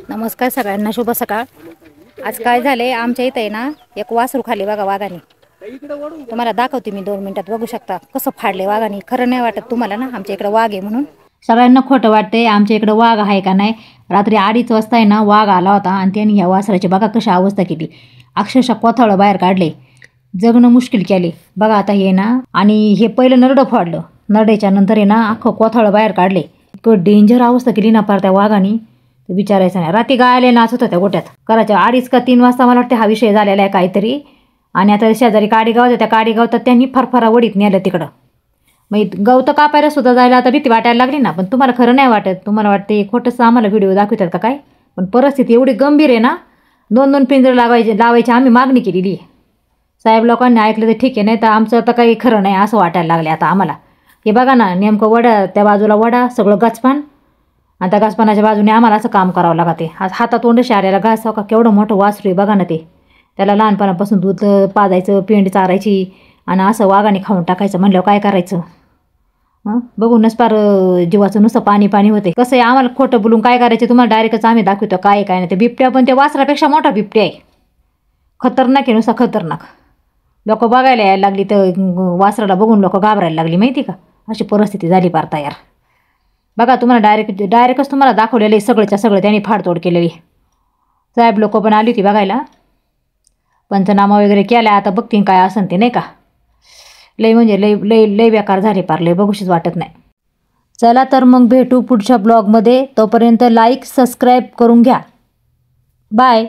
नमस्कार सगळ्यांना, शुभ सकाळ। आज काय झाले, आमच्या इथे आहे ना एक वासरू खाली बघा वाघाने। तुम्हाला दाखवते मी 2 मिनिटात, बघू शकता कसं फाडले वाघाने। खरं नाही वाटत तुम्हाला ना आमच्या इकडे वाघ आहे म्हणून? सगळ्यांना खोटं वाटते, आमच्या इकडे वाघ आहे का नाही। रात्री 2:30 वाजता आहे ना वाघ आला होता आणि त्यांनी ह्या वासराची बघा कशी अवस्था केली। अक्षरशः कोथळं बाहेर काढले, जगणं मुश्किल केले बघा। आता हे ना, आणि हे पहिलं नरडं फाडलं, नरड्याच्या नंतर आहे ना अख्खं कोथळं बाहेर काढले। इतकं डेंजर अवस्था केली ना पार त्या वाघाने, विचारायचं नाही। रात्री गायले नाचत होत्या गोट्यात, करायच्या 2:30 का 3 वाजता मला वाटतं हा विषय झालेला आहे काहीतरी। आणि आता शेजारी काडीगाव होत्या, त्या काडीगावतात त्यांनी फरफरा वडीत नेलं तिकडं। मग गवतं कापायला सुद्धा जायला आता भीती वाटायला लागली ना। पण तुम्हाला खरं नाही वाटत, तुम्हाला वाटते खोटंच आम्हाला व्हिडिओ दाखवतात का काय। पण परिस्थिती एवढी गंभीर आहे ना, 2-2 पिंजरे लावायची आम्ही मागणी केलेली आहे। साहेब लोकांनी ऐकलं तर ठीक आहे, नाही तर आमचं तर काही खरं नाही असं वाटायला लागले आता आम्हाला। हे बघा ना, नेमकं वडा, त्या बाजूला वडा, सगळं गचपान, आणि त्या घासपानाच्या बाजूने आम्हाला असं काम करावं लागते। हातात तोंडशी आलेला घास हो का, केवढं मोठं वासरू आहे बघा ना ते। त्याला लहानपणापासून दूध पाजायचं, पेंड चारायची, आणि असं वाघाने खाऊन टाकायचं म्हणल्यावर काय करायचं। बघूनच पार जीवाचं नुसतं पाणी पाणी होते। कसं आहे, आम्हाला खोटं बोलून काय करायचं, तुम्हाला डायरेक्टच आम्ही दाखवतो काय काय नाही। ते बिबट्या पण ते वासरापेक्षा मोठा बिबट्या आहे, खतरनाक आहे, नुसता खतरनाक। लोक बघायला यायला लागली तर वासराला बघून लोक घाबरायला लागली, माहिती का। अशी परिस्थिती झाली पार तयार बघा। तुम्हाला डायरेक्टच तुम्हाला दाखवलेलं आहे, सगळंच्या सगळं त्यांनी फाडतोड केलेली। साहेब लोक पण आली होती बघायला, पंचनामा वगैरे केला। आता बघतीन काय असन ते, नाही का। लय म्हणजे लय लय लय बेकार झाले पार, लय बघूशीच वाटत नाही। चला तर मग भेटू पुढच्या ब्लॉगमध्ये, तोपर्यंत लाईक सबस्क्राईब करून घ्या। बाय।